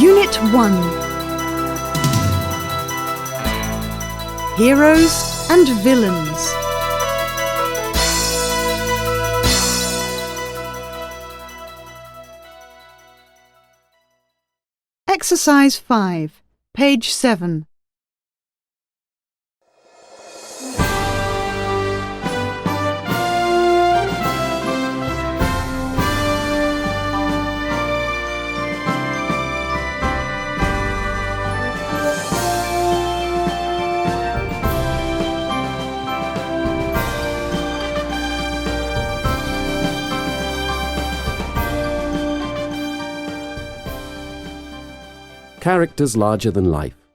Unit 1. Heroes and Villains. Exercise 5, page 7. Characters larger than life.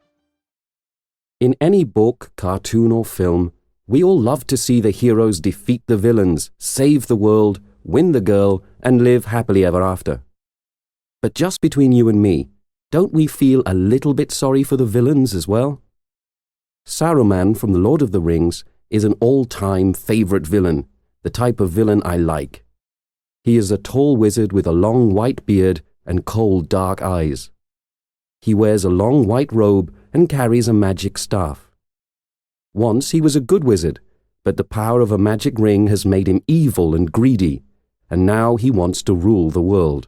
In any book, cartoon or film, we all love to see the heroes defeat the villains, save the world, win the girl, and live happily ever after. But just between you and me, don't we feel a little bit sorry for the villains as well? Saruman from The Lord of the Rings is an all-time favourite villain, the type of villain I like. He is a tall wizard with a long white beard and cold dark eyes. He wears a long white robe and carries a magic staff. Once he was a good wizard, but the power of a magic ring has made him evil and greedy, and now he wants to rule the world.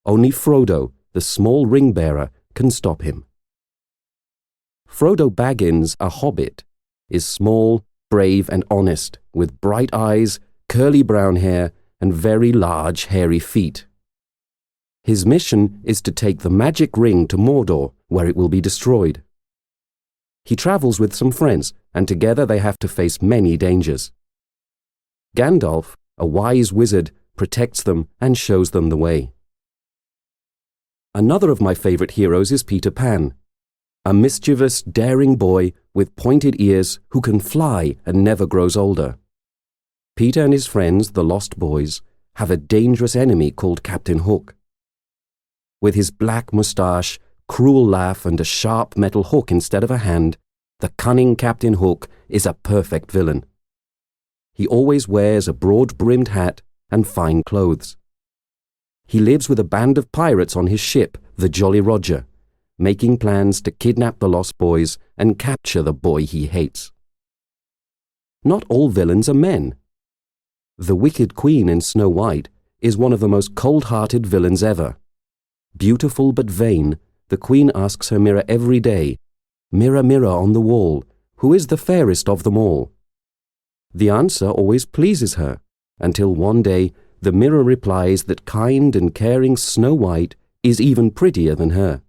Only Frodo, the small ring-bearer, can stop him. Frodo Baggins, a hobbit, is small, brave and honest, with bright eyes, curly brown hair, and very large hairy feet. His mission is to take the magic ring to Mordor, where it will be destroyed. He travels with some friends, and together they have to face many dangers. Gandalf, a wise wizard, protects them and shows them the way. Another of my favourite heroes is Peter Pan, a mischievous, daring boy with pointed ears who can fly and never grows older. Peter and his friends, the Lost Boys, have a dangerous enemy called Captain Hook. With his black moustache, cruel laugh and a sharp metal hook instead of a hand, the cunning Captain Hook is a perfect villain. He always wears a broad-brimmed hat and fine clothes. He lives with a band of pirates on his ship, the Jolly Roger, making plans to kidnap the Lost Boys and capture the boy he hates. Not all villains are men. The Wicked Queen in Snow White is one of the most cold-hearted villains ever. Beautiful but vain, the Queen asks her mirror every day, "Mirror, mirror on the wall, who is the fairest of them all?" The answer always pleases her, until one day the mirror replies that kind and caring Snow White is even prettier than her.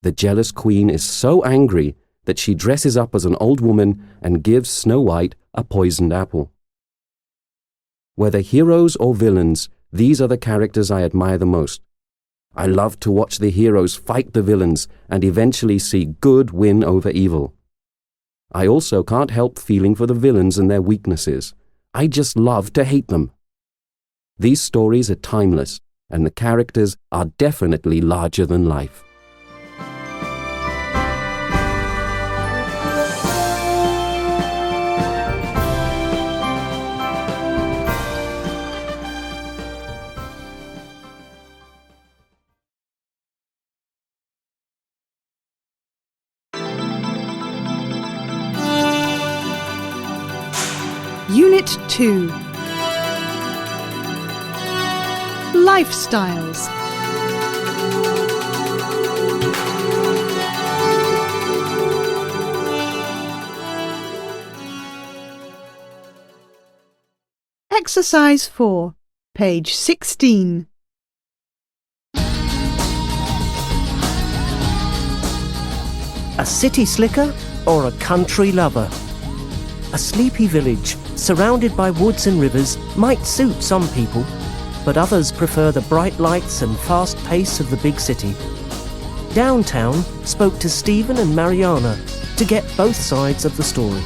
The jealous Queen is so angry that she dresses up as an old woman and gives Snow White a poisoned apple. Whether heroes or villains, these are the characters I admire the most. I love to watch the heroes fight the villains and eventually see good win over evil. I also can't help feeling for the villains and their weaknesses. I just love to hate them. These stories are timeless, and the characters are definitely larger than life. Unit 2. Lifestyles. Exercise 4, page 16. A city slicker or a country lover? A sleepy village surrounded by woods and rivers might suit some people, but others prefer the bright lights and fast pace of the big city. Downtown spoke to Stephen and Mariana to get both sides of the story.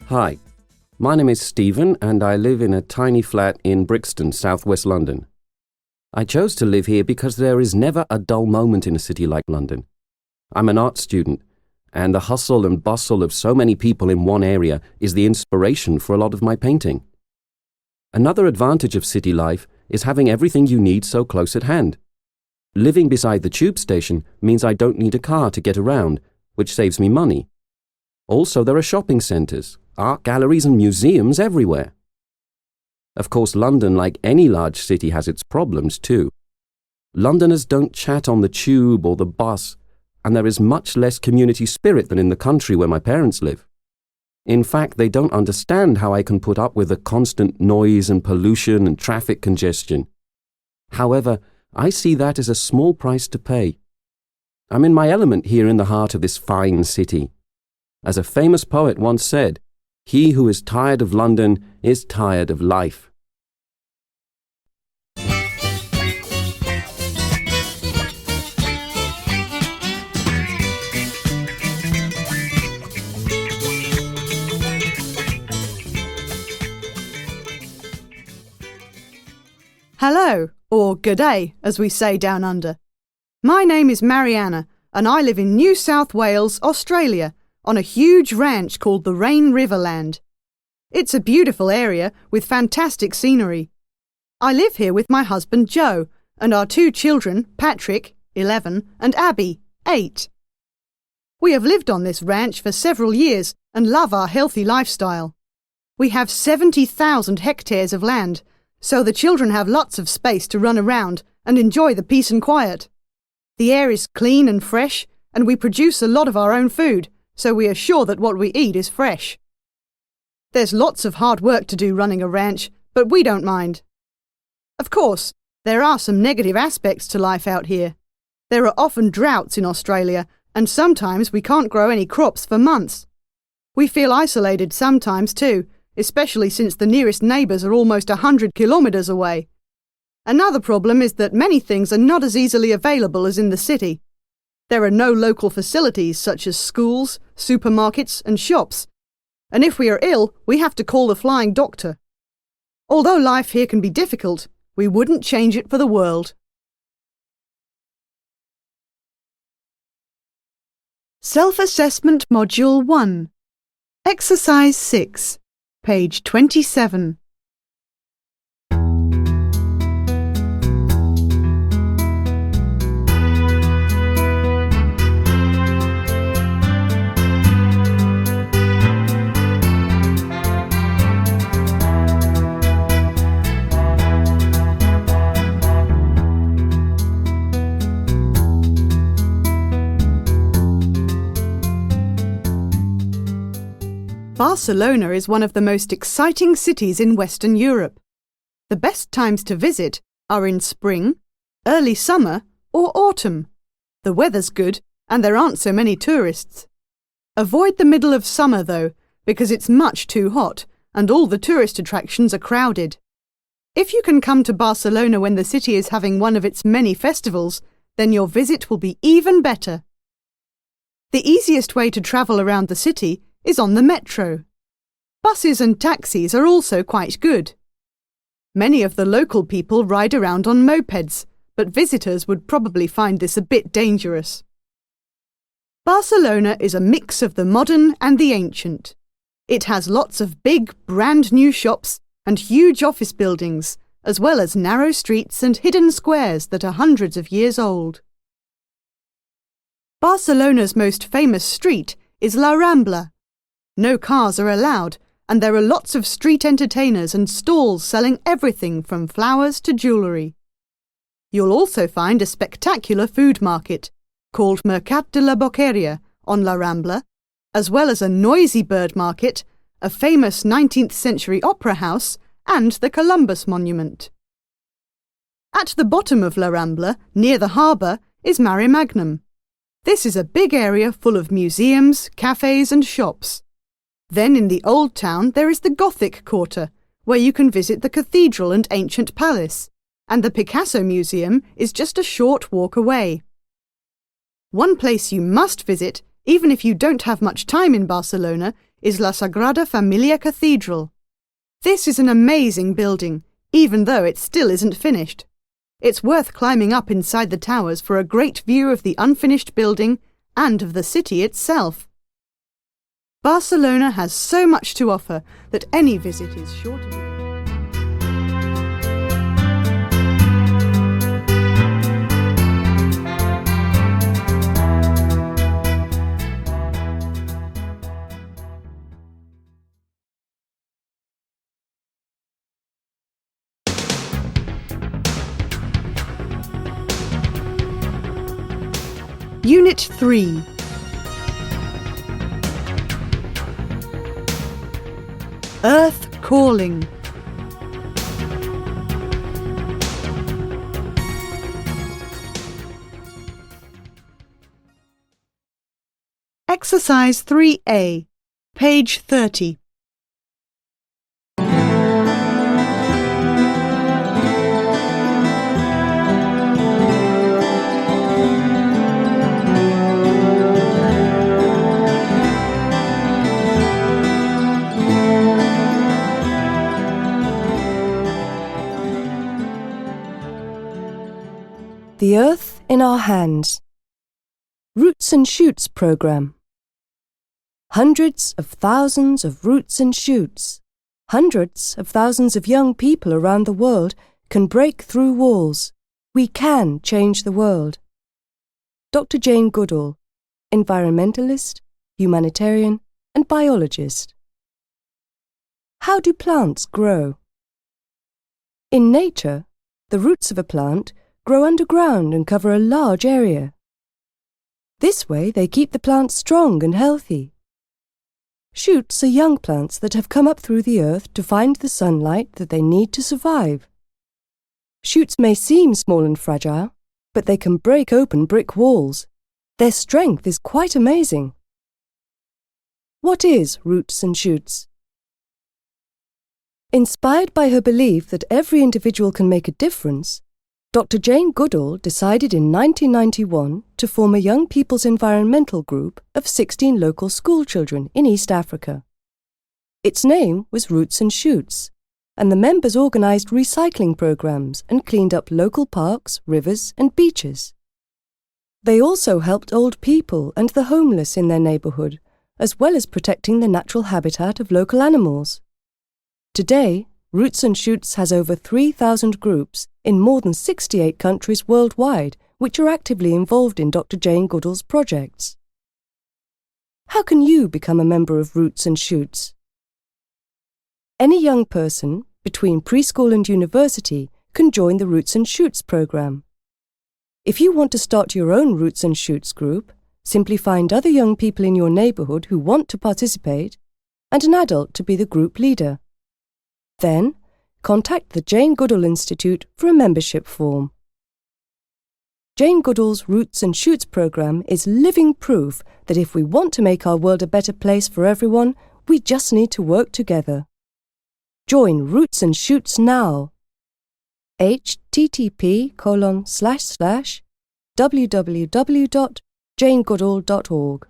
Hi, My name is Stephen and I live in a tiny flat in Brixton, southwest London. I chose to live here because there is never a dull moment in a city like London. I'm an art student, and the hustle and bustle of so many people in one area is the inspiration for a lot of my painting. Another advantage of city life is having everything you need so close at hand. Living beside the tube station means I don't need a car to get around, which saves me money. Also, there are shopping centres, art galleries and museums everywhere. Of course, London, like any large city, has its problems too. Londoners don't chat on the tube or the bus, and there is much less community spirit than in the country where my parents live. In fact, they don't understand how I can put up with the constant noise and pollution and traffic congestion. However, I see that as a small price to pay. I'm in my element here in the heart of this fine city. As a famous poet once said, "He who is tired of London is tired of life." Hello, or good day, as we say down under. My name is Mariana, and I live in New South Wales, Australia, on a huge ranch called the Rain Riverland. It's a beautiful area with fantastic scenery. I live here with my husband Joe and our 2 children, Patrick, 11, and Abby, 8. We have lived on this ranch for several years and love our healthy lifestyle. We have 70,000 hectares of land, so the children have lots of space to run around and enjoy the peace and quiet. The air is clean and fresh, and we produce a lot of our own food, so we are sure that what we eat is fresh. There's lots of hard work to do running a ranch, but we don't mind. Of course, there are some negative aspects to life out here. There are often droughts in Australia, and sometimes we can't grow any crops for months. We feel isolated sometimes too, especially since the nearest neighbours are almost 100 kilometres away. Another problem is that many things are not as easily available as in the city. There are no local facilities such as schools, supermarkets and shops, and if we are ill, we have to call the flying doctor. Although life here can be difficult, we wouldn't change it for the world. Self-Assessment Module 1. Exercise 6, page 27. Barcelona is one of the most exciting cities in Western Europe. The best times to visit are in spring, early summer, or autumn. The weather's good and there aren't so many tourists. Avoid the middle of summer though, because it's much too hot and all the tourist attractions are crowded. If you can come to Barcelona when the city is having one of its many festivals, then your visit will be even better. The easiest way to travel around the city is on the metro. Buses and taxis are also quite good. Many of the local people ride around on mopeds, but visitors would probably find this a bit dangerous. Barcelona is a mix of the modern and the ancient. It has lots of big, brand new shops and huge office buildings, as well as narrow streets and hidden squares that are hundreds of years old. Barcelona's most famous street is La Rambla. No cars are allowed, and there are lots of street entertainers and stalls selling everything from flowers to jewellery. You'll also find a spectacular food market called Mercat de la Boqueria on La Rambla, as well as a noisy bird market, a famous 19th century opera house, and the Columbus Monument. At the bottom of La Rambla, near the harbour, is Mare Magnum. This is a big area full of museums, cafes and shops. Then in the Old Town there is the Gothic Quarter, where you can visit the cathedral and ancient palace, and the Picasso Museum is just a short walk away. One place you must visit, even if you don't have much time in Barcelona, is La Sagrada Familia Cathedral. This is an amazing building, even though it still isn't finished. It's worth climbing up inside the towers for a great view of the unfinished building and of the city itself. Barcelona has so much to offer that any visit is sure to be... Unit 3. Earth Calling. Exercise 3A, page 30. The Earth in Our Hands. Roots and Shoots Programme. Hundreds of thousands of roots and shoots, hundreds of thousands of young people around the world can break through walls. We can change the world. Dr. Jane Goodall, environmentalist, humanitarian, and biologist. How do plants grow? In nature, the roots of a plant grow underground and cover a large area. This way they keep the plant strong and healthy. Shoots are young plants that have come up through the earth to find the sunlight that they need to survive. Shoots may seem small and fragile, but they can break open brick walls. Their strength is quite amazing. What is roots and shoots? Inspired by her belief that every individual can make a difference, Dr. Jane Goodall decided in 1991 to form a young people's environmental group of 16 local school children in East Africa. Its name was Roots and Shoots, and the members organised recycling programmes and cleaned up local parks, rivers and beaches. They also helped old people and the homeless in their neighbourhood, as well as protecting the natural habitat of local animals. Today, Roots and Shoots has over 3,000 groups in more than 68 countries worldwide which are actively involved in Dr. Jane Goodall's projects. How can you become a member of Roots and Shoots? Any young person between preschool and university can join the Roots and Shoots programme. If you want to start your own Roots and Shoots group, simply find other young people in your neighbourhood who want to participate and an adult to be the group leader. Then, contact the Jane Goodall Institute for a membership form. Jane Goodall's Roots and Shoots programme is living proof that if we want to make our world a better place for everyone, we just need to work together. Join Roots and Shoots now. http://www.janegoodall.org.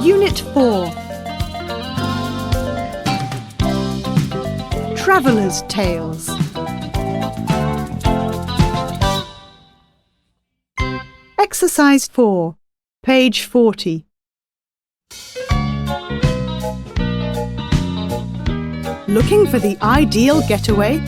Unit 4. Traveller's Tales. Exercise 4, page 40. Looking for the ideal getaway?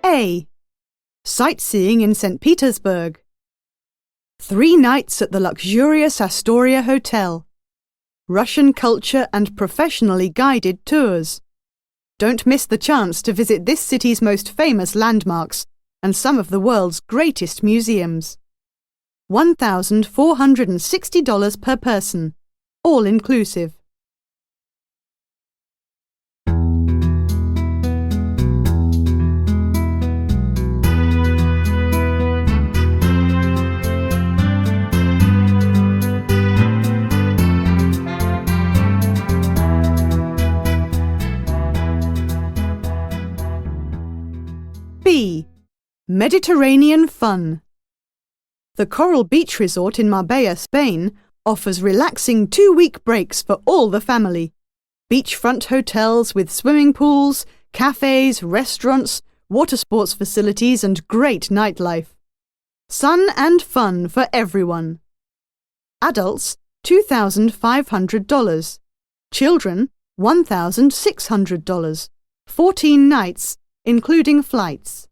A. Sightseeing in St. Petersburg. 3 nights at the luxurious Astoria Hotel. Russian culture and professionally guided tours. Don't miss the chance to visit this city's most famous landmarks and some of the world's greatest museums. $1,460 per person, all inclusive. B. Mediterranean fun. The Coral Beach Resort in Marbella, Spain, offers relaxing 2-week breaks for all the family. Beachfront hotels with swimming pools, cafes, restaurants, water sports facilities and great nightlife. Sun and fun for everyone. Adults, $2,500. Children, $1,600. 14 nights, including flights.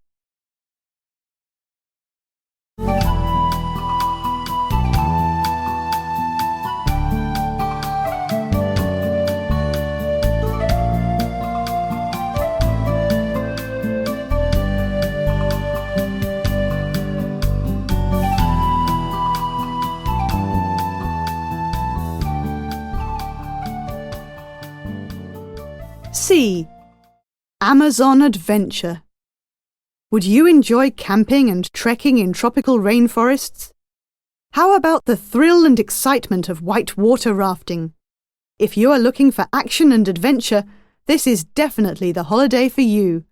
C. Amazon Adventure. Would you enjoy camping and trekking in tropical rainforests? How about the thrill and excitement of whitewater rafting? If you are looking for action and adventure, this is definitely the holiday for you.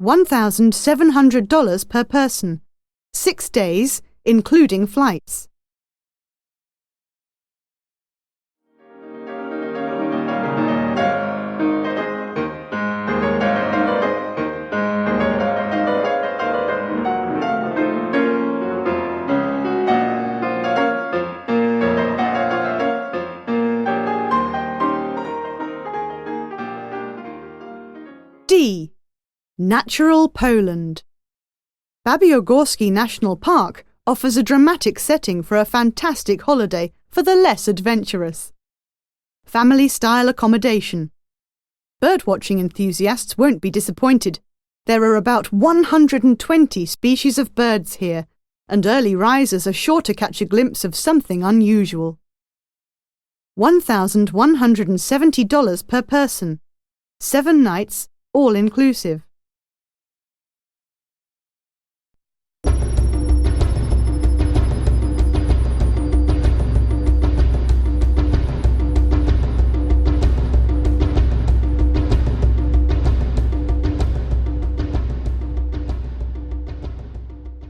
$1,700 per person. 6 days, including flights. D. Natural Poland. Babiogórski National Park offers a dramatic setting for a fantastic holiday for the less adventurous. Family-style accommodation. Birdwatching enthusiasts won't be disappointed. There are about 120 species of birds here, and early risers are sure to catch a glimpse of something unusual. $1,170 per person. 7 nights, all inclusive.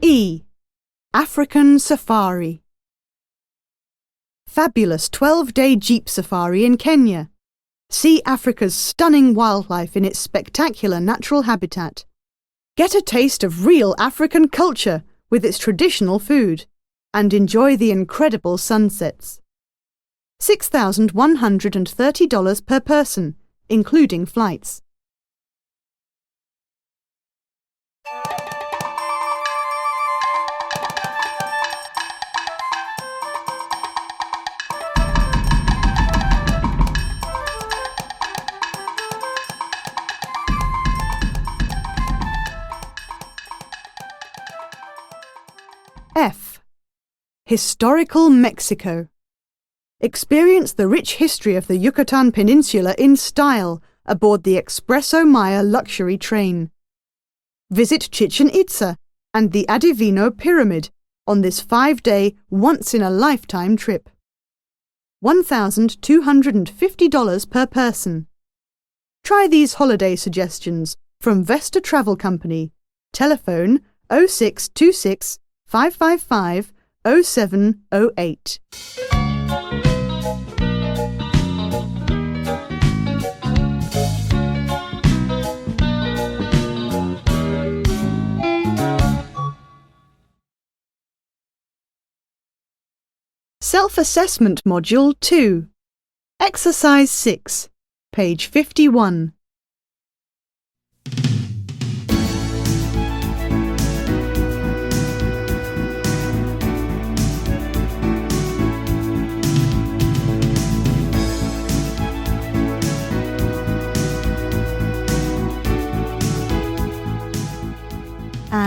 E. African Safari. Fabulous 12-day Jeep Safari in Kenya. See Africa's stunning wildlife in its spectacular natural habitat. Get a taste of real African culture with its traditional food, and enjoy the incredible sunsets. $6,130 per person, including flights. F. Historical Mexico. Experience the rich history of the Yucatan Peninsula in style aboard the Expreso Maya luxury train. Visit Chichen Itza and the Adivino Pyramid on this 5-day, once-in-a-lifetime trip. $1,250 per person. Try these holiday suggestions from Vesta Travel Company. Telephone 0626 555 0708. Self-Assessment Module 2. Exercise 6, page 51.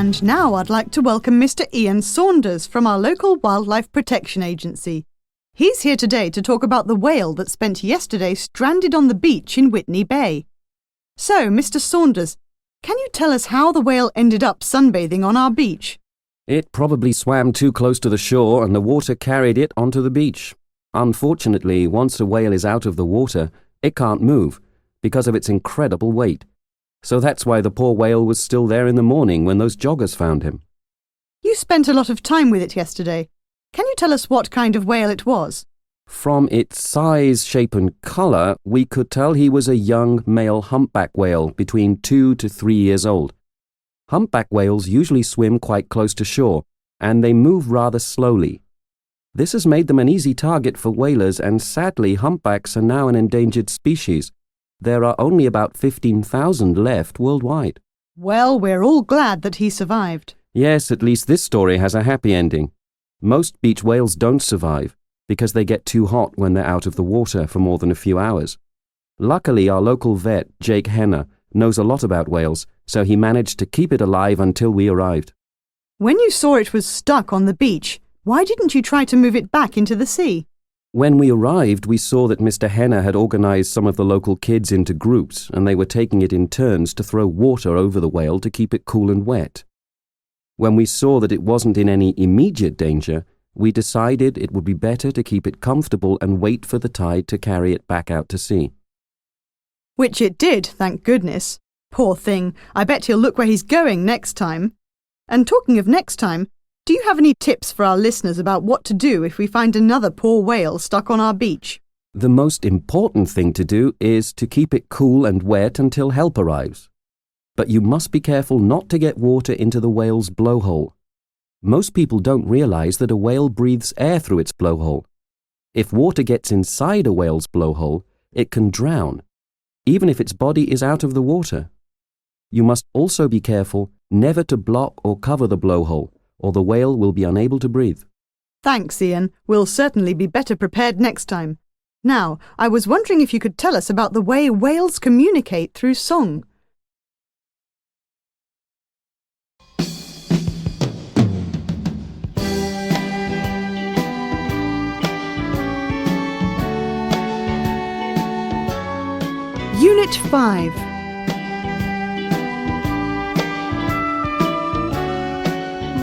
And now I'd like to welcome Mr. Ian Saunders from our local Wildlife Protection Agency. He's here today to talk about the whale that spent yesterday stranded on the beach in Whitney Bay. So, Mr. Saunders, can you tell us how the whale ended up sunbathing on our beach? It probably swam too close to the shore and the water carried it onto the beach. Unfortunately, once a whale is out of the water, it can't move because of its incredible weight. So that's why the poor whale was still there in the morning when those joggers found him. You spent a lot of time with it yesterday. Can you tell us what kind of whale it was? From its size, shape and colour, we could tell he was a young male humpback whale between 2 to 3 years old. Humpback whales usually swim quite close to shore, and they move rather slowly. This has made them an easy target for whalers, and sadly humpbacks are now an endangered species. There are only about 15,000 left worldwide. Well, we're all glad that he survived. Yes, at least this story has a happy ending. Most beach whales don't survive because they get too hot when they're out of the water for more than a few hours. Luckily, our local vet, Jake Henner, knows a lot about whales, so he managed to keep it alive until we arrived. When you saw it was stuck on the beach, why didn't you try to move it back into the sea? When we arrived, we saw that Mr. Henner had organized some of the local kids into groups, and they were taking it in turns to throw water over the whale to keep it cool and wet. When we saw that it wasn't in any immediate danger, we decided it would be better to keep it comfortable and wait for the tide to carry it back out to sea. Which it did, thank goodness. Poor thing, I bet he'll look where he's going next time. And talking of next time, do you have any tips for our listeners about what to do if we find another poor whale stuck on our beach? The most important thing to do is to keep it cool and wet until help arrives. But you must be careful not to get water into the whale's blowhole. Most people don't realize that a whale breathes air through its blowhole. If water gets inside a whale's blowhole, it can drown, even if its body is out of the water. You must also be careful never to block or cover the blowhole, or the whale will be unable to breathe. Thanks, Ian. We'll certainly be better prepared next time. Now, I was wondering if you could tell us about the way whales communicate through song. Unit 5.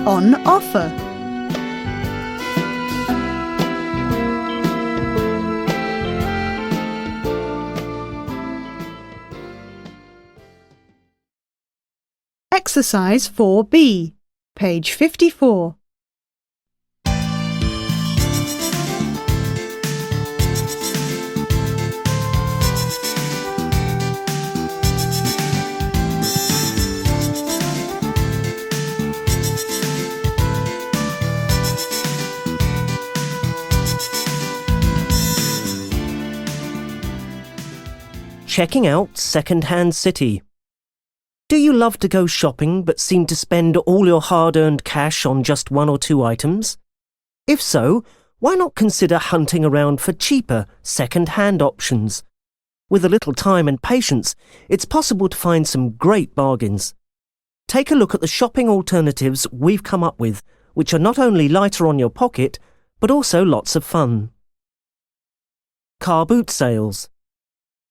On offer. Exercise 4B, page 54. Checking out second-hand city. Do you love to go shopping but seem to spend all your hard-earned cash on just one or two items? If so, why not consider hunting around for cheaper second-hand options? With a little time and patience, it's possible to find some great bargains. Take a look at the shopping alternatives we've come up with, which are not only lighter on your pocket, but also lots of fun. Car boot sales.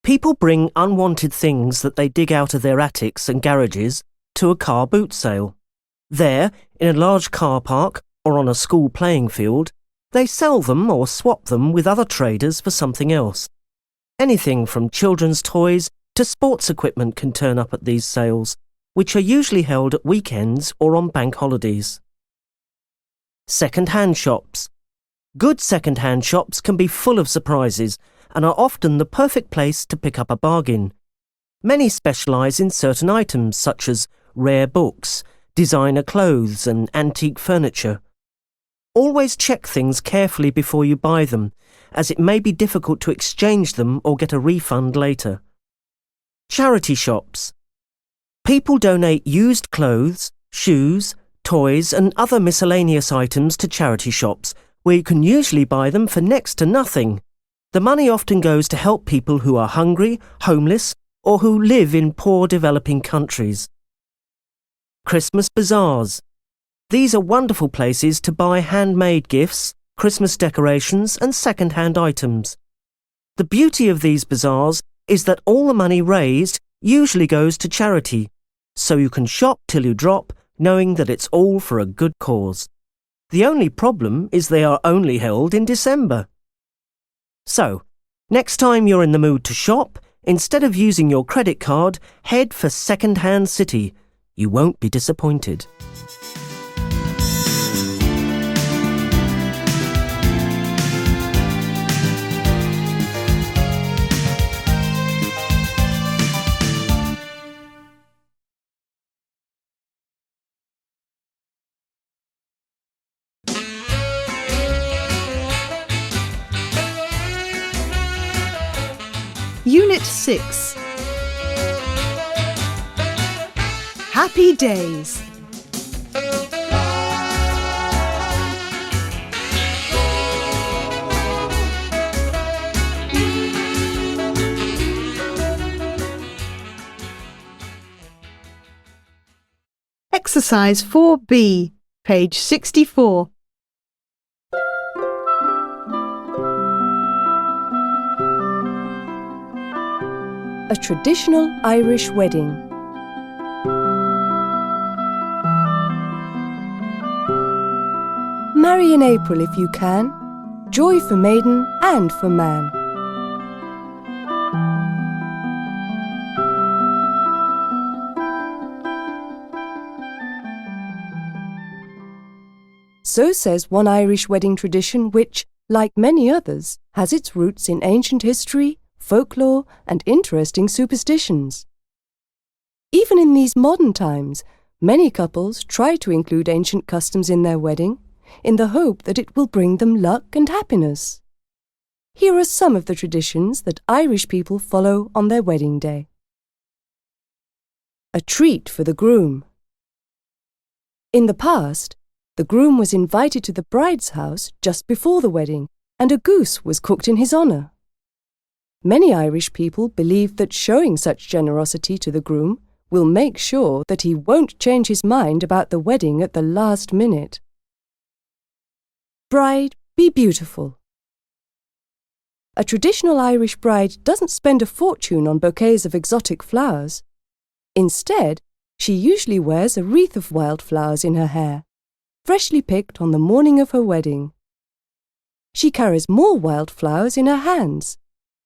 People bring unwanted things that they dig out of their attics and garages to a car boot sale. There, in a large car park or on a school playing field, they sell them or swap them with other traders for something else. Anything from children's toys to sports equipment can turn up at these sales, which are usually held at weekends or on bank holidays. Second-hand shops. Good second-hand shops can be full of surprises and are often the perfect place to pick up a bargain. Many specialise in certain items such as rare books, designer clothes and antique furniture. Always check things carefully before you buy them, as it may be difficult to exchange them or get a refund later. Charity shops. People donate used clothes, shoes, toys and other miscellaneous items to charity shops, where you can usually buy them for next to nothing. The money often goes to help people who are hungry, homeless, or who live in poor developing countries. Christmas bazaars. These are wonderful places to buy handmade gifts, Christmas decorations and second-hand items. The beauty of these bazaars is that all the money raised usually goes to charity, so you can shop till you drop, knowing that it's all for a good cause. The only problem is they are only held in December. So, next time you're in the mood to shop, instead of using your credit card, head for Second-Hand City. You won't be disappointed. Unit 6. Happy Days. Exercise 4B, page 64. A traditional Irish wedding. Marry in April if you can. Joy for maiden and for man. So says one Irish wedding tradition which, like many others, has its roots in ancient history, folklore and interesting superstitions. Even in these modern times, many couples try to include ancient customs in their wedding, in the hope that it will bring them luck and happiness. Here are some of the traditions that Irish people follow on their wedding day. A treat for the groom. In the past, the groom was invited to the bride's house just before the wedding, and a goose was cooked in his honour. Many Irish people believe that showing such generosity to the groom will make sure that he won't change his mind about the wedding at the last minute. Bride, be beautiful. A traditional Irish bride doesn't spend a fortune on bouquets of exotic flowers. Instead, she usually wears a wreath of wildflowers in her hair, freshly picked on the morning of her wedding. She carries more wildflowers in her hands,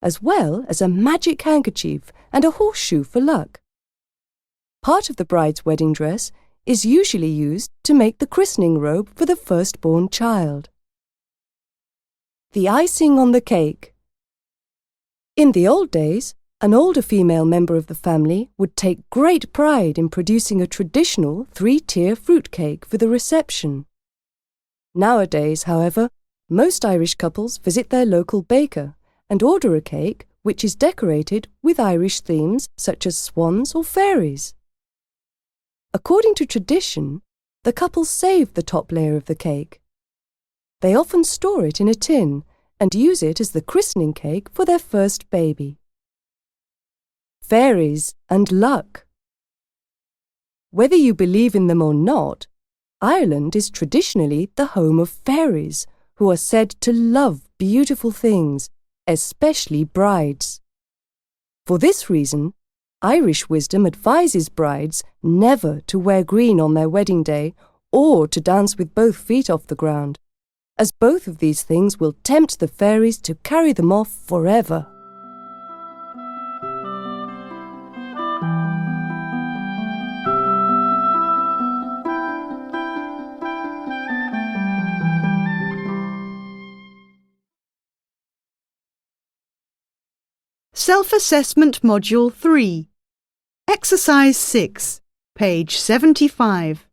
as well as a magic handkerchief and a horseshoe for luck. Part of the bride's wedding dress is usually used to make the christening robe for the firstborn child. The icing on the cake. In the old days, an older female member of the family would take great pride in producing a traditional 3-tier fruit cake for the reception. Nowadays, however, most Irish couples visit their local baker and order a cake which is decorated with Irish themes such as swans or fairies. According to tradition, the couple save the top layer of the cake. They often store it in a tin and use it as the christening cake for their first baby. Fairies and luck. Whether you believe in them or not, Ireland is traditionally the home of fairies, who are said to love beautiful things, especially brides. For this reason, Irish wisdom advises brides never to wear green on their wedding day or to dance with both feet off the ground, as both of these things will tempt the fairies to carry them off forever. Self-Assessment Module 3. Exercise 6, page 75.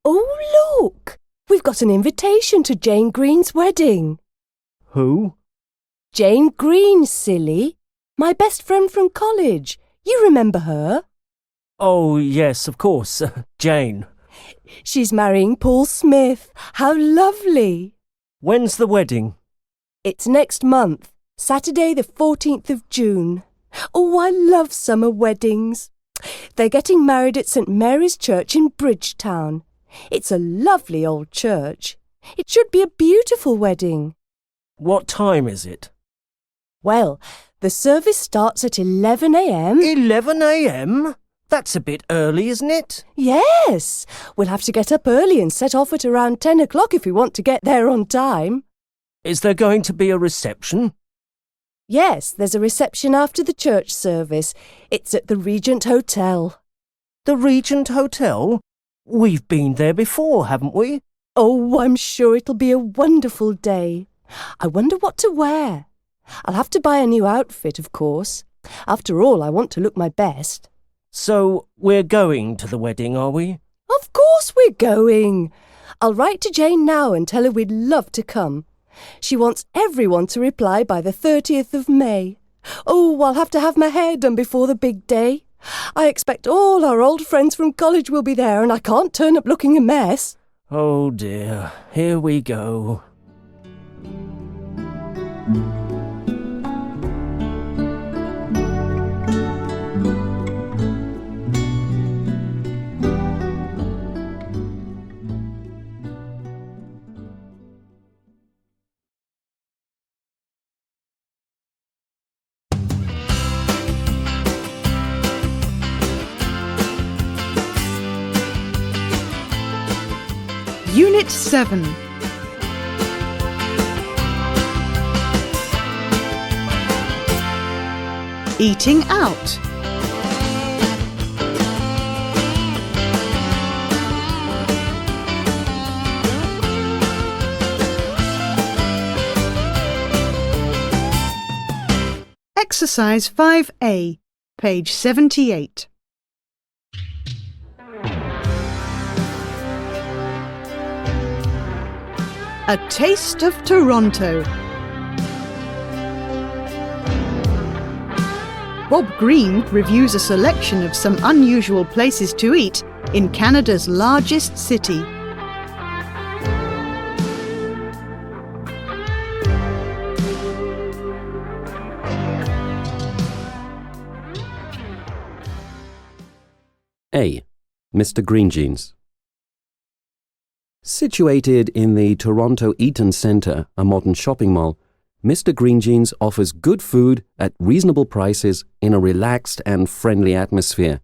Oh, look! We've got an invitation to Jane Green's wedding. Who? Jane Green, silly. My best friend from college. You remember her? Oh, yes, of course. Jane. She's marrying Paul Smith. How lovely! When's the wedding? It's next month, Saturday the 14th of June. Oh, I love summer weddings. They're getting married at St Mary's Church in Bridgetown. It's a lovely old church. It should be a beautiful wedding. What time is it? Well, the service starts at 11 a.m. 11 a.m? That's a bit early, isn't it? Yes, we'll have to get up early and set off at around 10 o'clock if we want to get there on time. Is there going to be a reception? Yes, there's a reception after the church service. It's at the Regent Hotel. The Regent Hotel? We've been there before, haven't we? Oh, I'm sure it'll be a wonderful day. I wonder what to wear. I'll have to buy a new outfit, of course. After all, I want to look my best. So, we're going to the wedding, are we? Of course we're going. I'll write to Jane now and tell her we'd love to come. She wants everyone to reply by the 30th of May. Oh, I'll have to have my hair done before the big day. I expect all our old friends from college will be there and I can't turn up looking a mess. Oh dear, here we go. Unit 7. Eating out. Exercise 5A, page 78. A Taste of Toronto. Bob Green reviews a selection of some unusual places to eat in Canada's largest city. A. Mr. Greenjeans. Situated in the Toronto Eaton Centre, a modern shopping mall, Mr. Greenjeans offers good food at reasonable prices in a relaxed and friendly atmosphere.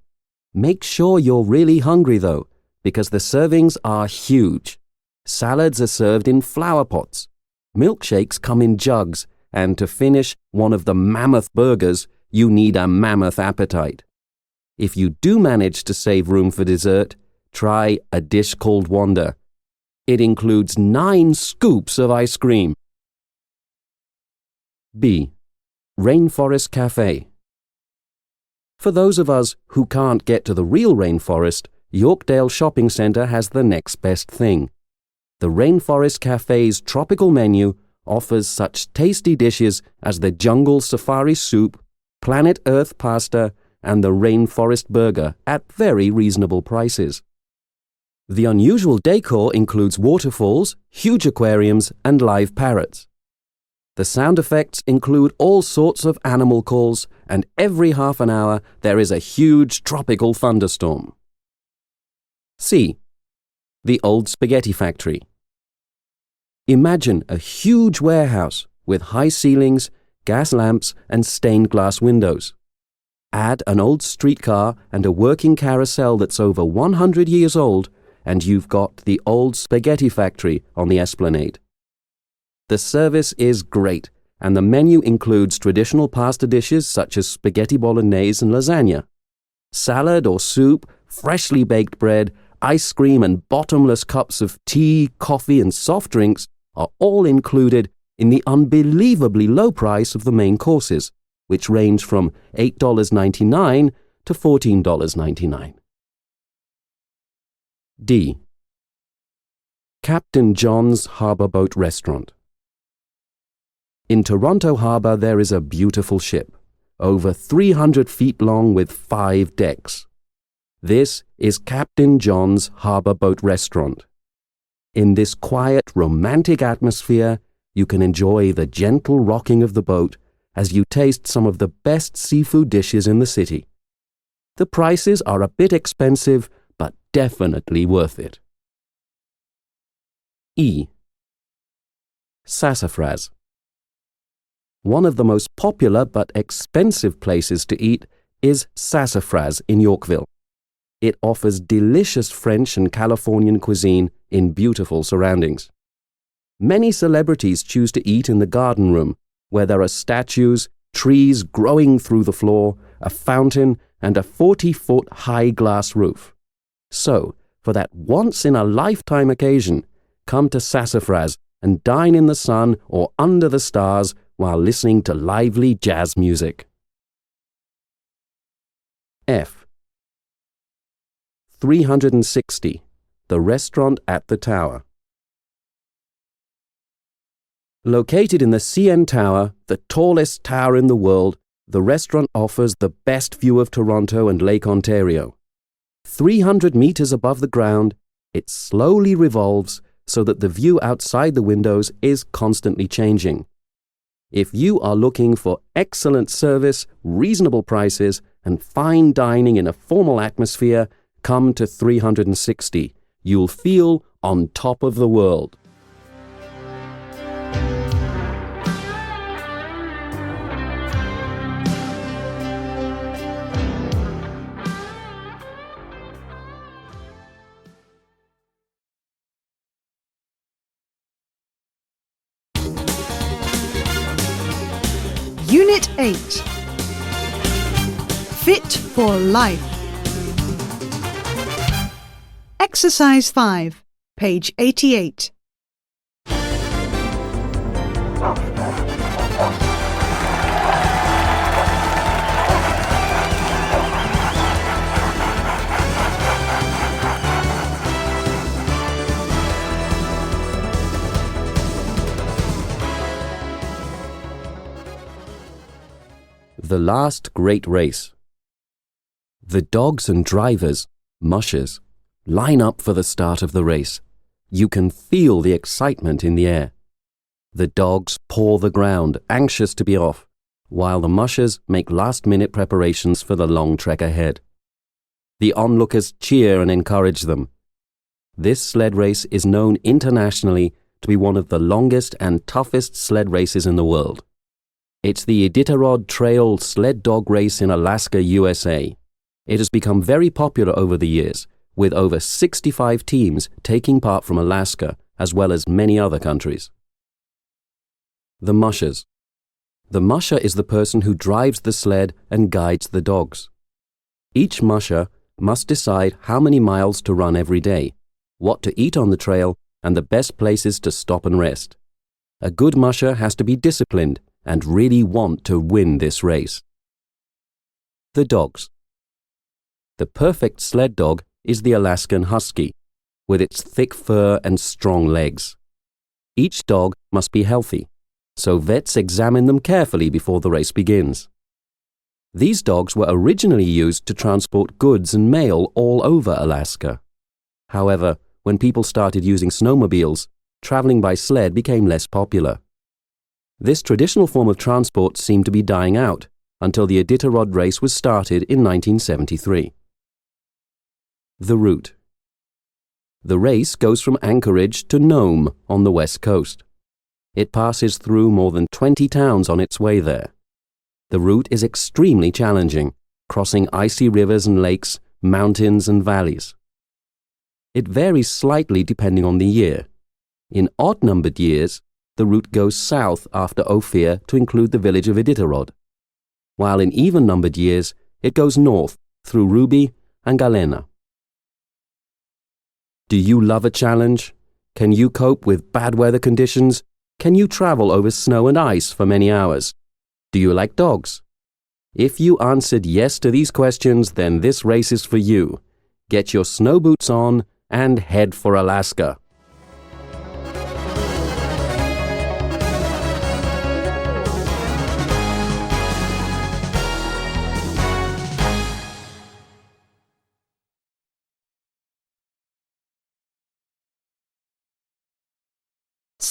Make sure you're really hungry though, because the servings are huge. Salads are served in flower pots. Milkshakes come in jugs, and to finish one of the mammoth burgers, you need a mammoth appetite. If you do manage to save room for dessert, try a dish called Wonder. It includes 9 scoops of ice cream. B. Rainforest Cafe. For those of us who can't get to the real rainforest, Yorkdale Shopping Centre has the next best thing. The Rainforest Cafe's tropical menu offers such tasty dishes as the Jungle Safari Soup, Planet Earth Pasta, and the Rainforest Burger at very reasonable prices. The unusual decor includes waterfalls, huge aquariums, and live parrots. The sound effects include all sorts of animal calls, and every half an hour there is a huge tropical thunderstorm. C. The Old Spaghetti Factory. Imagine a huge warehouse with high ceilings, gas lamps, and stained glass windows. Add an old streetcar and a working carousel that's over 100 years old, and you've got the Old Spaghetti Factory on the esplanade. The service is great, and the menu includes traditional pasta dishes such as spaghetti bolognese and lasagna. Salad or soup, freshly baked bread, ice cream, and bottomless cups of tea, coffee, and soft drinks are all included in the unbelievably low price of the main courses, which range from $8.99 to $14.99. D. Captain John's Harbour Boat Restaurant. In Toronto Harbour there is a beautiful ship, over 300 feet long with 5 decks. This is Captain John's Harbour Boat Restaurant. In this quiet, romantic atmosphere, you can enjoy the gentle rocking of the boat as you taste some of the best seafood dishes in the city. The prices are a bit expensive, but definitely worth it. E. Sassafras. One of the most popular but expensive places to eat is Sassafras in Yorkville. It offers delicious French and Californian cuisine in beautiful surroundings. Many celebrities choose to eat in the garden room, where there are statues, trees growing through the floor, a fountain, and a 40-foot high glass roof. So, for that once-in-a-lifetime occasion, come to Sassafras and dine in the sun or under the stars while listening to lively jazz music. F. 360, the restaurant at the Tower. Located in the CN Tower, the tallest tower in the world, the restaurant offers the best view of Toronto and Lake Ontario. 300 meters above the ground, it slowly revolves so that the view outside the windows is constantly changing. If you are looking for excellent service, reasonable prices, and fine dining in a formal atmosphere, come to 360. You'll feel on top of the world. Unit 8. Fit for Life. Exercise 5, page 88. The last great race. The dogs and drivers, mushers, line up for the start of the race. You can feel the excitement in the air. The dogs paw the ground, anxious to be off, while the mushers make last-minute preparations for the long trek ahead. The onlookers cheer and encourage them. This sled race is known internationally to be one of the longest and toughest sled races in the world. It's the Iditarod Trail Sled Dog Race in Alaska, USA. It has become very popular over the years, with over 65 teams taking part from Alaska, as well as many other countries. The mushers. The musher is the person who drives the sled and guides the dogs. Each musher must decide how many miles to run every day, what to eat on the trail, and the best places to stop and rest. A good musher has to be disciplined and really want to win this race. The dogs. The perfect sled dog is the Alaskan Husky, with its thick fur and strong legs. Each dog must be healthy, so vets examine them carefully before the race begins. These dogs were originally used to transport goods and mail all over Alaska. However, when people started using snowmobiles, traveling by sled became less popular. This traditional form of transport seemed to be dying out until the Iditarod race was started in 1973. The route. The race goes from Anchorage to Nome on the west coast. It passes through more than 20 towns on its way there. The route is extremely challenging, crossing icy rivers and lakes, mountains and valleys. It varies slightly depending on the year. In odd-numbered years, the route goes south after Ophir to include the village of Iditarod, while in even-numbered years, it goes north through Ruby and Galena. Do you love a challenge? Can you cope with bad weather conditions? Can you travel over snow and ice for many hours? Do you like dogs? If you answered yes to these questions, then this race is for you. Get your snow boots on and head for Alaska.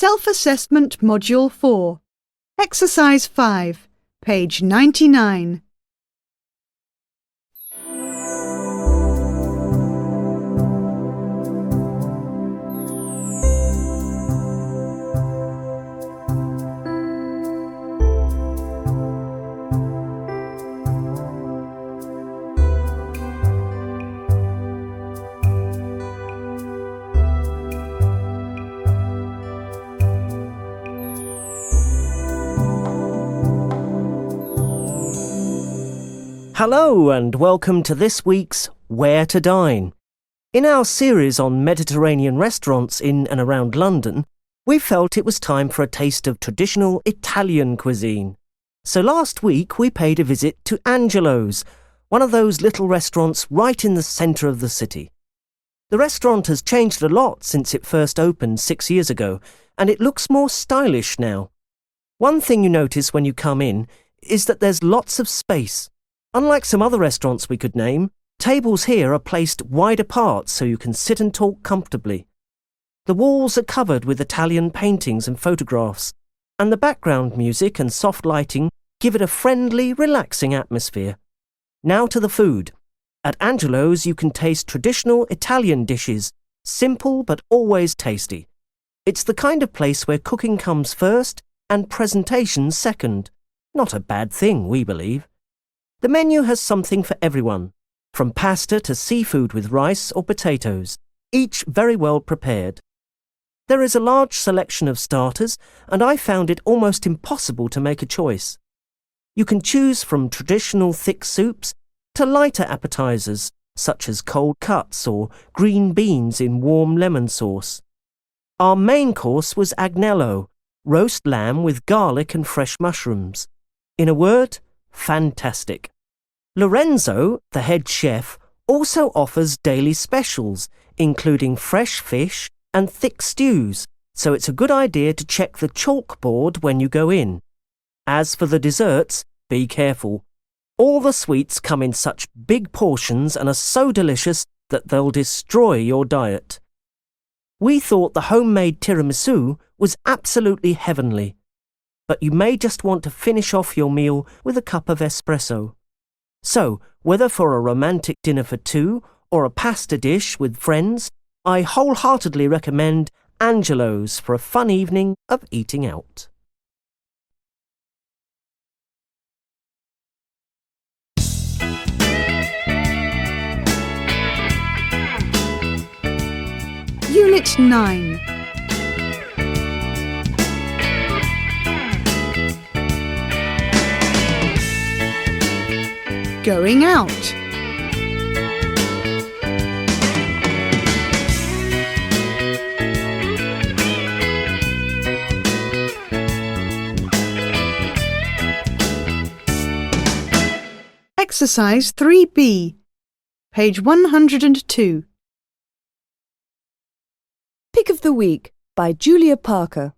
Self-Assessment Module 4. Exercise 5, page 99. Hello and welcome to this week's Where to Dine. In our series on Mediterranean restaurants in and around London, we felt it was time for a taste of traditional Italian cuisine. So last week we paid a visit to Angelo's, one of those little restaurants right in the centre of the city. The restaurant has changed a lot since it first opened 6 years ago, and it looks more stylish now. One thing you notice when you come in is that there's lots of space. Unlike some other restaurants we could name, tables here are placed wide apart so you can sit and talk comfortably. The walls are covered with Italian paintings and photographs, and the background music and soft lighting give it a friendly, relaxing atmosphere. Now to the food. At Angelo's you can taste traditional Italian dishes, simple but always tasty. It's the kind of place where cooking comes first and presentation second. Not a bad thing, we believe. The menu has something for everyone, from pasta to seafood with rice or potatoes, each very well prepared. There is a large selection of starters, and I found it almost impossible to make a choice. You can choose from traditional thick soups to lighter appetizers, such as cold cuts or green beans in warm lemon sauce. Our main course was agnello, roast lamb with garlic and fresh mushrooms. In a word, fantastic. Lorenzo, the head chef, also offers daily specials, including fresh fish and thick stews, so it's a good idea to check the chalkboard when you go in. As for the desserts, be careful. All the sweets come in such big portions and are so delicious that they'll destroy your diet. We thought the homemade tiramisu was absolutely heavenly, but you may just want to finish off your meal with a cup of espresso. So, whether for a romantic dinner for two or a pasta dish with friends, I wholeheartedly recommend Angelo's for a fun evening of eating out. Unit 9. Going out. Exercise 3B, page 102. Pick of the Week by Julia Parker.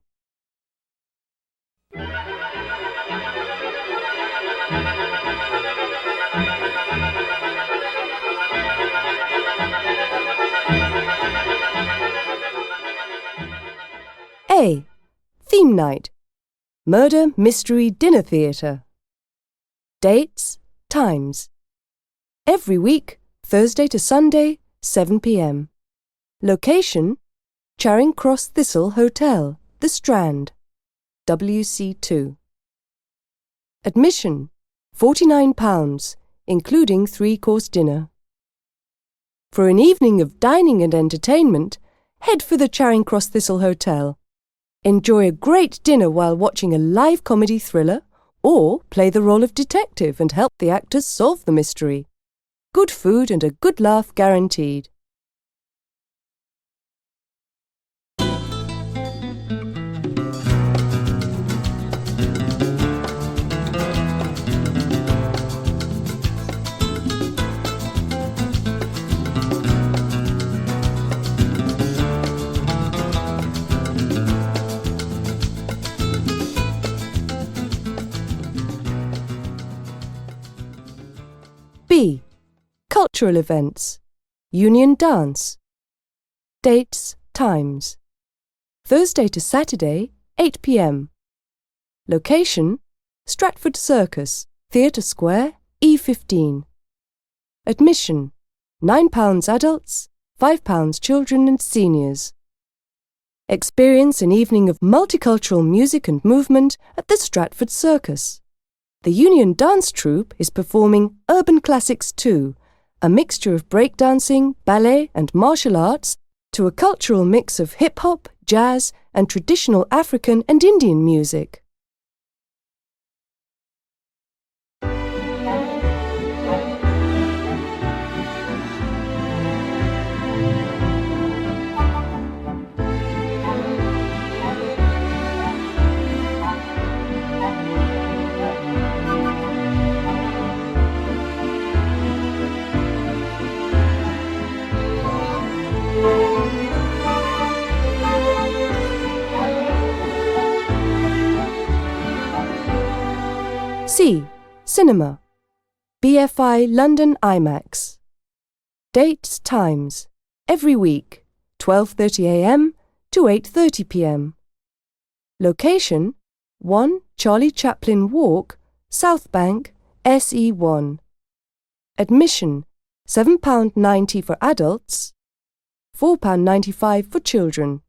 A. Theme Night. Murder Mystery Dinner Theatre. Dates, times. Every week, Thursday to Sunday, 7 p.m. Location, Charing Cross Thistle Hotel, The Strand, WC2. Admission, £49, including 3-course dinner. For an evening of dining and entertainment, head for the Charing Cross Thistle Hotel. Enjoy a great dinner while watching a live comedy thriller, or play the role of detective and help the actors solve the mystery. Good food and a good laugh guaranteed. B. Cultural events. Union Dance. Dates, times. Thursday to Saturday, 8 p.m. Location: Stratford Circus, Theatre Square, E15. Admission: £9 adults, £5 children and seniors. Experience an evening of multicultural music and movement at the Stratford Circus. The Union Dance Troupe is performing Urban Classics 2, a mixture of breakdancing, ballet and martial arts to a cultural mix of hip-hop, jazz and traditional African and Indian music. C. Cinema. BFI London IMAX. Dates, times. Every week, 12:30 a.m. to 8:30 p.m. Location: 1 Charlie Chaplin Walk, South Bank, SE1. Admission: £7.90 for adults, £4.95 for children.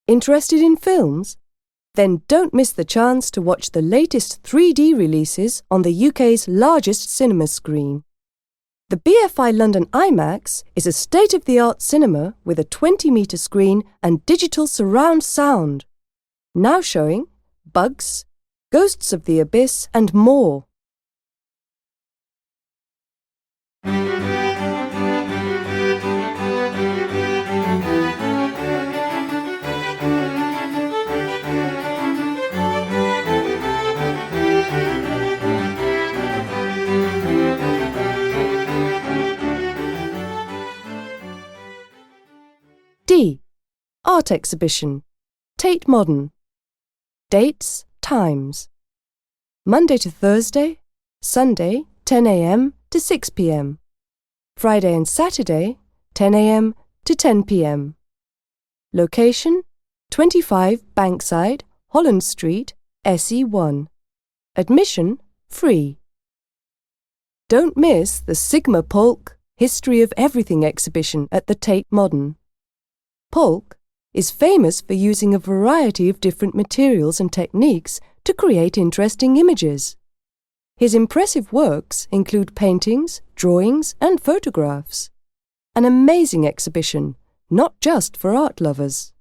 Interested in films? Then don't miss the chance to watch the latest 3D releases on the UK's largest cinema screen. The BFI London IMAX is a state-of-the-art cinema with a 20-metre screen and digital surround sound. Now showing Bugs, Ghosts of the Abyss and more. D. Art Exhibition. Tate Modern. Dates, times. Monday to Thursday, Sunday 10 a.m. to 6 p.m. Friday and Saturday 10 a.m. to 10 p.m. Location: 25 Bankside, Holland Street, SE1. Admission free. Don't miss the Sigma Polk History of Everything exhibition at the Tate Modern. Polk is famous for using a variety of different materials and techniques to create interesting images. His impressive works include paintings, drawings and photographs. An amazing exhibition, not just for art lovers.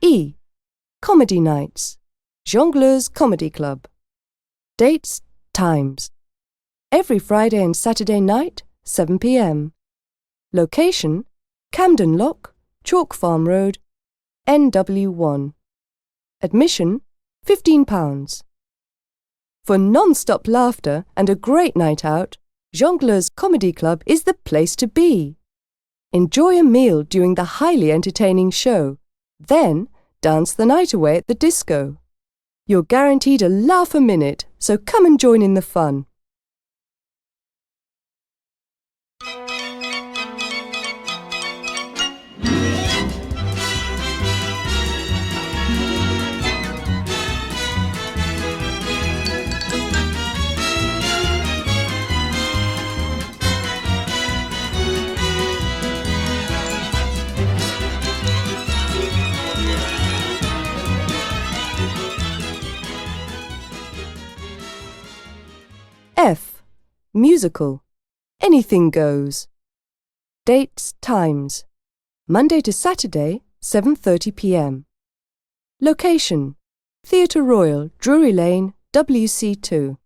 E. Comedy Nights. Jongleurs Comedy Club. Dates, times. Every Friday and Saturday night, 7 p.m. Location: Camden Lock, Chalk Farm Road, NW1. Admission: £15. For non-stop laughter and a great night out, Jongleurs Comedy Club is the place to be. Enjoy a meal during the highly entertaining show. Then, dance the night away at the disco. You're guaranteed a laugh a minute, so come and join in the fun. F. Musical. Anything goes. Dates, times. Monday to Saturday, 7:30 p.m. Location: Theatre Royal, Drury Lane, WC2.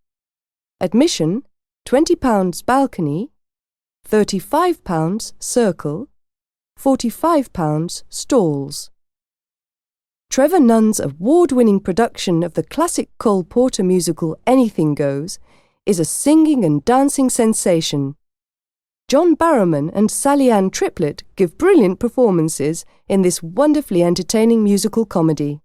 Admission: £20 balcony, £35 circle, £45 stalls. Trevor Nunn's award-winning production of the classic Cole Porter musical Anything Goes is a singing and dancing sensation. John Barrowman and Sally Ann Triplett give brilliant performances in this wonderfully entertaining musical comedy.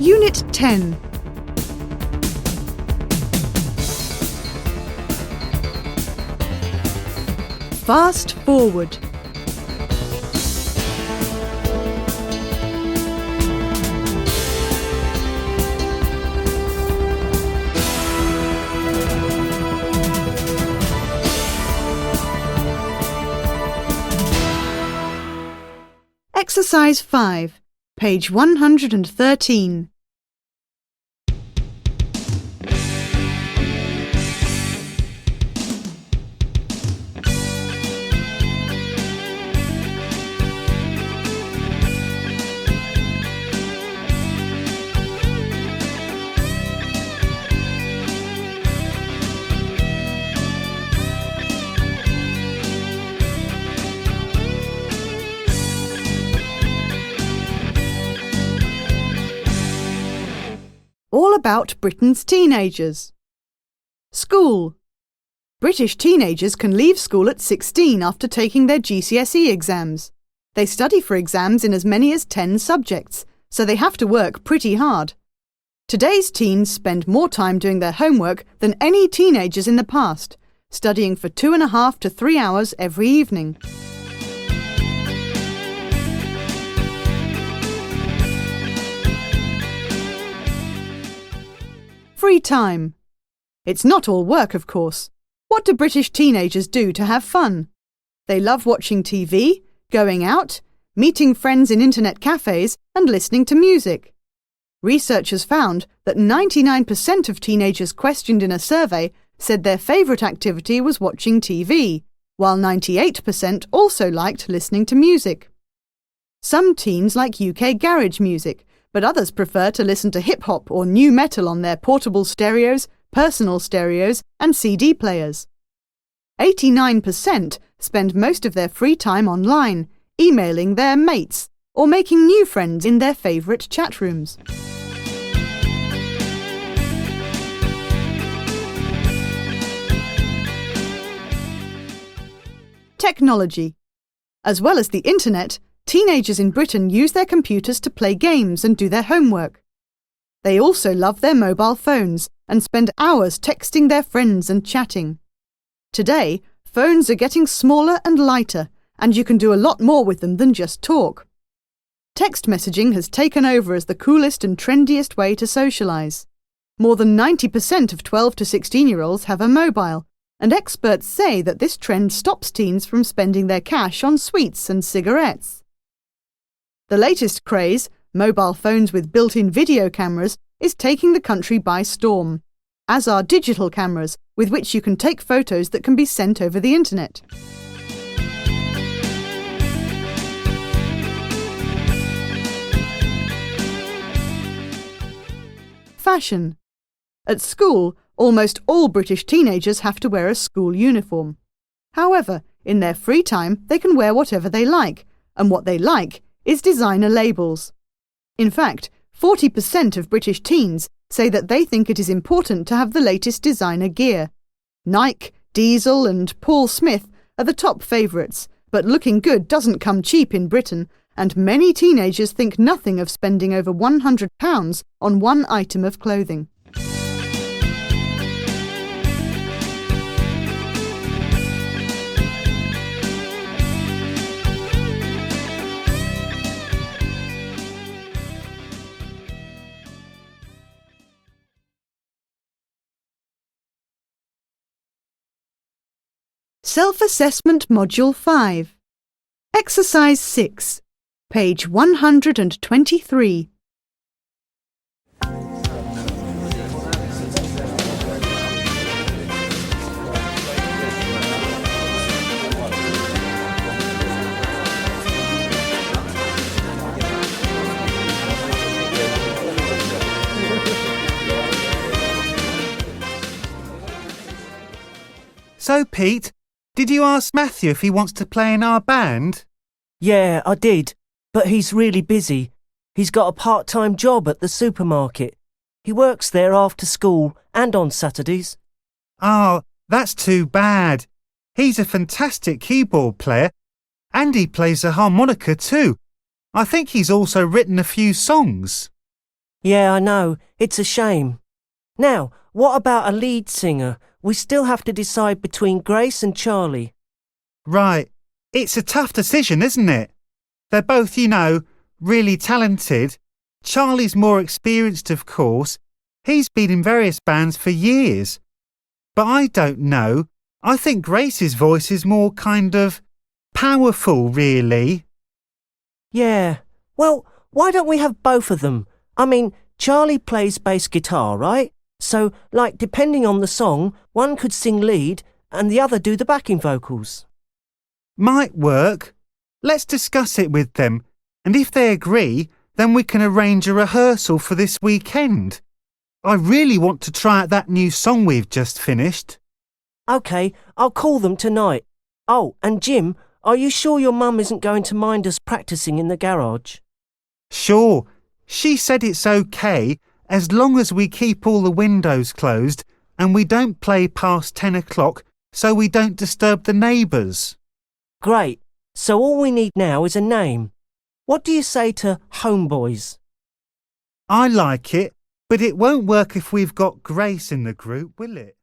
Unit 10. Fast forward. Exercise 5, page 113. All about Britain's teenagers. School. British teenagers can leave school at 16 after taking their GCSE exams. They study for exams in as many as 10 subjects, so they have to work pretty hard. Today's teens spend more time doing their homework than any teenagers in the past, studying for 2.5 to 3 hours every evening. Free time. It's not all work, of course. What do British teenagers do to have fun? They love watching TV, going out, meeting friends in internet cafes, and listening to music. Researchers found that 99% of teenagers questioned in a survey said their favourite activity was watching TV, while 98% also liked listening to music. Some teens like UK garage music, but others prefer to listen to hip-hop or new metal on their portable stereos, personal stereos, and CD players. 89% spend most of their free time online, emailing their mates, or making new friends in their favourite chat rooms. Technology. As well as the internet, teenagers in Britain use their computers to play games and do their homework. They also love their mobile phones and spend hours texting their friends and chatting. Today, phones are getting smaller and lighter, and you can do a lot more with them than just talk. Text messaging has taken over as the coolest and trendiest way to socialise. More than 90% of 12 to 16-year-olds have a mobile, and experts say that this trend stops teens from spending their cash on sweets and cigarettes. The latest craze, mobile phones with built-in video cameras, is taking the country by storm, as are digital cameras with which you can take photos that can be sent over the internet. Fashion. At school, almost all British teenagers have to wear a school uniform. However, in their free time, they can wear whatever they like, and what they like is designer labels. In fact, 40% of British teens say that they think it is important to have the latest designer gear. Nike, Diesel and Paul Smith are the top favourites, but looking good doesn't come cheap in Britain, and many teenagers think nothing of spending over £100 on one item of clothing. Self-Assessment Module 5. Exercise 6, page 123. So, Pete, did you ask Matthew if he wants to play in our band? Yeah, I did, but he's really busy. He's got a part-time job at the supermarket. He works there after school and on Saturdays. Oh, that's too bad. He's a fantastic keyboard player, and he plays the harmonica too. I think he's also written a few songs. Yeah, I know. It's a shame. Now, what about a lead singer? We still have to decide between Grace and Charlie. Right. It's a tough decision, isn't it? They're both, really talented. Charlie's more experienced, of course. He's been in various bands for years. But I don't know. I think Grace's voice is more kind of powerful, really. Yeah. Well, why don't we have both of them? I mean, Charlie plays bass guitar, right? So, depending on the song, one could sing lead and the other do the backing vocals. Might work. Let's discuss it with them, and if they agree, then we can arrange a rehearsal for this weekend. I really want to try out that new song we've just finished. OK, I'll call them tonight. Oh, and Jim, are you sure your mum isn't going to mind us practising in the garage? Sure. She said it's OK as long as we keep all the windows closed and we don't play past 10 o'clock so we don't disturb the neighbours. Great. So all we need now is a name. What do you say to Homeboys? I like it, but it won't work if we've got Grace in the group, will it?